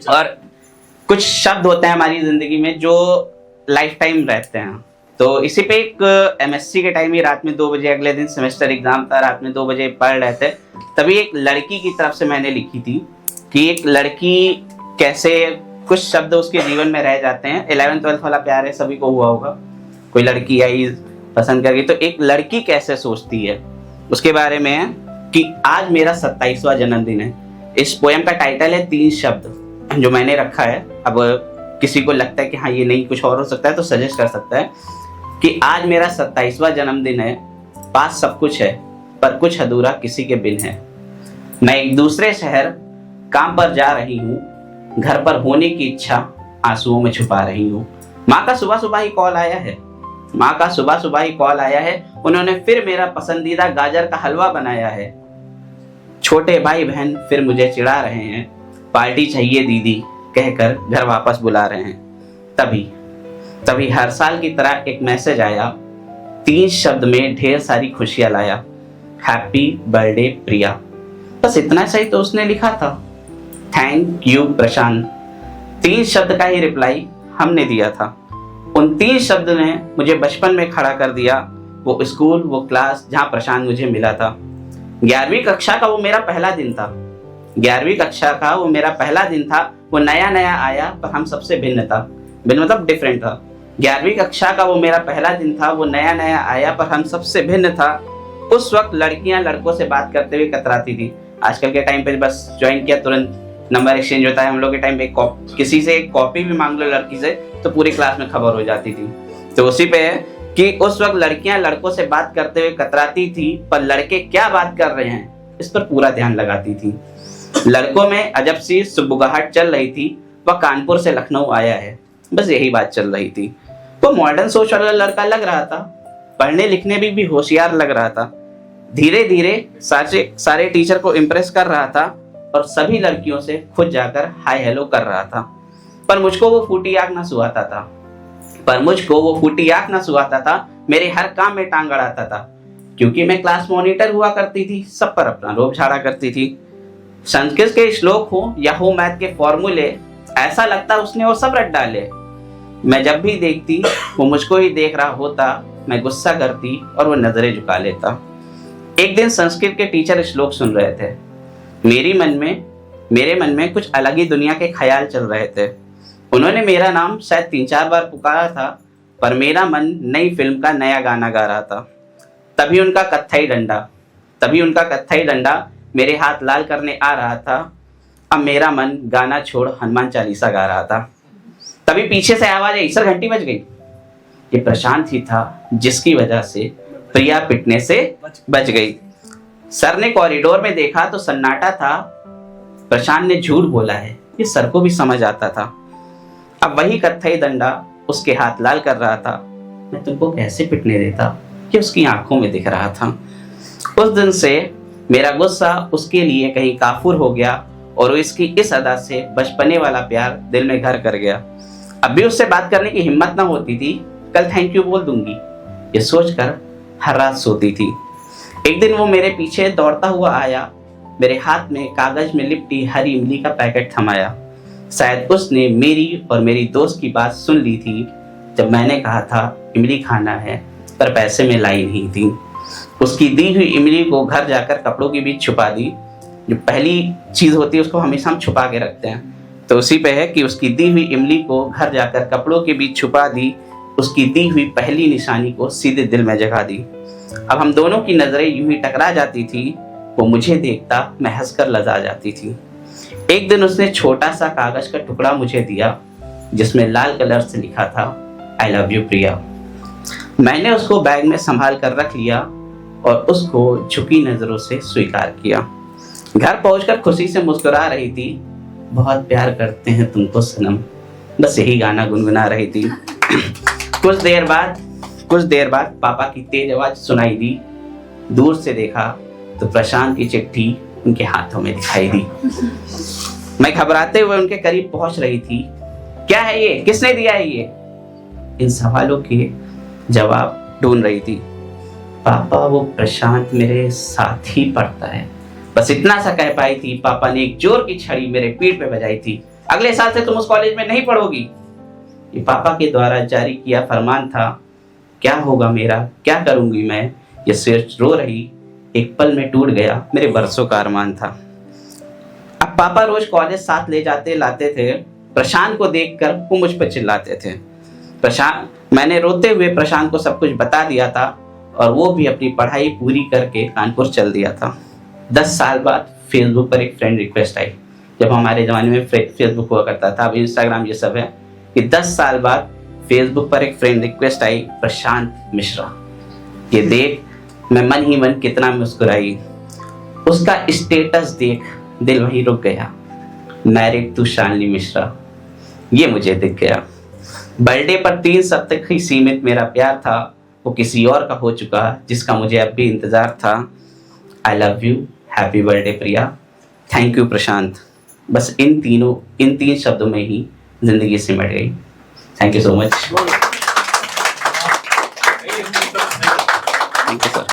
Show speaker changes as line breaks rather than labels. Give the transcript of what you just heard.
और कुछ शब्द होते हैं हमारी जिंदगी में जो लाइफ टाइम रहते हैं। तो इसी पे एक एमएससी के टाइम ही रात में 2 बजे, अगले दिन सेमेस्टर एग्जाम था, रात में 2 बजे पढ़ रहे थे, तभी एक लड़की की तरफ से मैंने लिखी थी कि एक लड़की कैसे, कुछ शब्द उसके जीवन में रह जाते हैं। 11th-12th वाला प्यार है, सभी को हुआ होगा, कोई लड़की आई पसंद कर गई, तो एक लड़की कैसे सोचती है उसके बारे में है कि आज मेरा 27वां जन्मदिन है। इस पोएम का टाइटल है 3 शब्द जो मैंने रखा है। अब किसी को लगता है कि हाँ ये नहीं कुछ और हो सकता है तो सजेस्ट कर सकता है कि आज मेरा 27वां जन्मदिन है, पास सब कुछ है पर कुछ अधूरा किसी के बिन है। मैं एक दूसरे शहर काम पर जा रही हूँ, घर पर होने की इच्छा आंसुओं में छुपा रही हूँ। माँ का सुबह सुबह ही कॉल आया है, माँ का सुबह सुबह ही कॉल आया है, उन्होंने फिर मेरा पसंदीदा गाजर का हलवा बनाया है। छोटे भाई बहन फिर मुझे चिढ़ा रहे हैं, पार्टी चाहिए दीदी कहकर घर वापस बुला रहे हैं। तभी हर साल की तरह एक मैसेज आया, 3 शब्द में ढेर सारी खुशियां लाया, हैप्पी बर्थडे प्रिया। बस इतना सही तो उसने लिखा था, थैंक यू प्रशांत। 3 शब्द का ही रिप्लाई हमने दिया था। उन 3 शब्द ने मुझे बचपन में खड़ा कर दिया, वो स्कूल, वो क्लास जहाँ प्रशांत मुझे मिला था। 11वीं कक्षा का वो मेरा पहला दिन था, 11वीं कक्षा का वो मेरा पहला दिन था। वो नया नया आया पर हम सबसे भिन्न था, भिन्न मतलब डिफरेंट था। 11वीं कक्षा का वो मेरा पहला दिन था, वो नया नया आया पर हम सबसे भिन्न था। उस वक्त लड़कियां लड़कों से बात करते हुए कतराती थी। आजकल के टाइम पे बस ज्वाइन किया तुरंत नंबर एक्सचेंज होता है, हम लोग के टाइम पे किसी से एक कॉपी भी मांग लो लड़की से तो पूरी क्लास में खबर हो जाती थी। तो उसी पे है कि उस वक्त लड़कियां लड़कों से बात करते हुए कतराती थी पर लड़के क्या बात कर रहे हैं इस पर पूरा ध्यान लगाती थी। लड़कों में अजब सी सुबुगाहट चल रही थी, वह कानपुर से लखनऊ आया है, बस यही बात चल रही थी। वो मॉडर्न सोच वाला लड़का लग रहा था, पढ़ने लिखने में भी होशियार लग रहा था, धीरे धीरे सारे टीचर को इम्प्रेस कर रहा था और सभी लड़कियों से खुद जाकर हाय हेलो कर रहा था। पर मुझको वो फूटी आंख ना सुहाता था, मेरे हर काम में टांग अड़ाता था, क्योंकि मैं क्लास मॉनिटर हुआ करती थी, सब पर अपना रोब झाड़ा करती थी। संस्कृत के श्लोक हो या हो मैथ के फॉर्मूले, ऐसा लगता उसने वो सब रट डाले। मैं जब भी देखती वो मुझको ही देख रहा होता, मैं गुस्सा करती और वो नजरें झुका लेता। एक दिन संस्कृत के टीचर श्लोक सुन रहे थे, मेरे मन में कुछ अलग ही दुनिया के ख्याल चल रहे थे। उन्होंने मेरा नाम शायद 3-4 बार पुकारा था, पर मेरा मन नई फिल्म का नया गाना गा रहा था। तभी उनका कत्थई डंडा मेरे हाथ लाल करने आ रहा था। अब मेरा मन गाना छोड़ हनुमान चालीसा गा रहा था। तभी पीछे से आवाज आई, सर घंटी बज गई। ये प्रशांत ही था जिसकी वजह से प्रिया पिटने से बच गई। सर ने कॉरिडोर में देखा तो सन्नाटा था। प्रशांत ने झूठ बोला है, ये सर को भी समझ आता था। अब वही कत्थई डंडा उसके हाथ लाल कर रहा था। मैं तुमको कैसे पिटने देता, ये उसकी आंखों में दिख रहा था। उस दिन से मेरा गुस्सा उसके लिए कहीं काफूर हो गया और इसकी इस अदा से बचपने वाला प्यार दिल में घर कर गया। अब भी उससे बात करने की हिम्मत ना होती थी, कल थैंक यू बोल दूंगी ये सोचकर हर रात सोती थी। एक दिन वो मेरे पीछे दौड़ता हुआ आया, मेरे हाथ में कागज में लिपटी हरी इमली का पैकेट थमाया। शायद उसने मेरी और मेरी दोस्त की बात सुन ली थी जब मैंने कहा था इमली खाना है पर पैसे में लाई नहीं थी। उसकी दी हुई इमली को घर जाकर कपड़ों के बीच छुपा दी। जो पहली चीज होती है उसको हमेशा हम छुपा के रखते हैं, तो उसी पे है कि उसकी दी हुई इमली को घर जाकर कपड़ों के बीच छुपा दी। उसकी दी हुई पहली निशानी को सीधे दिल में जगा दी। अब हम दोनों की नजरें यूं ही टकरा जाती थी। वो मुझे देखता, मैं हंसकर लजा जाती थी। एक दिन उसने छोटा सा कागज का टुकड़ा मुझे दिया जिसमें लाल कलर से लिखा था आई लव यू प्रिया। मैंने उसको बैग में संभाल कर रख लिया और उसको झुकी नजरों से स्वीकार किया। घर पहुंचकर खुशी से मुस्कुरा रही थी, बहुत प्यार करते हैं तुमको सनम, बस यही गाना गुनगुना रही थी। कुछ देर बाद पापा की तेज आवाज सुनाई दी। दूर से देखा तो प्रशांत की चिट्ठी उनके हाथों में दिखाई दी। मैं घबराते हुए उनके करीब पहुंच रही थी। क्या है ये, किसने दिया है ये? इन सवालों के जवाब ढूंढ रही थी। पापा वो प्रशांत मेरे साथ ही पढ़ता है, बस इतना सा कह पाई थी। पापा ने एक जोर की छड़ी मेरे पीठ पे बजाई थी। अगले साल से तुम उस कॉलेज में नहीं पढ़ोगी। ये पापा के द्वारा जारी किया फरमान था। क्या होगा मेरा, क्या करूंगी मैं, ये सिर्फ रो रही, एक पल में टूट गया मेरे बरसों का अरमान था। अब पापा रोज कॉलेज साथ ले जाते लाते थे। प्रशांत को देखकर वो मुझ पर चिल्लाते थे। मैंने रोते हुए प्रशांत को सब कुछ बता दिया था और वो भी अपनी पढ़ाई पूरी करके कानपुर चल दिया था। 10 साल बाद फेसबुक पर एक फ्रेंड रिक्वेस्ट आई। जब हमारे ज़माने में फेसबुक हुआ करता था, अब इंस्टाग्राम ये सब है, कि 10 साल बाद फेसबुक पर एक फ्रेंड रिक्वेस्ट आई, प्रशांत मिश्रा। ये देख मैं मन ही मन कितना मुस्कुराई। उसका स्टेटस देख दिल वहीं रुक गया, मैरिड टू शालिनी मिश्रा, ये मुझे दिख गया। बर्थडे पर 3 सब तक ही सीमित मेरा प्यार था, वो किसी और का हो चुका जिसका मुझे अब भी इंतजार था। I love you, happy birthday Priya, thank you Prashant. बस इन 3 शब्दों में ही जिंदगी सिमट गई। Thank you so much.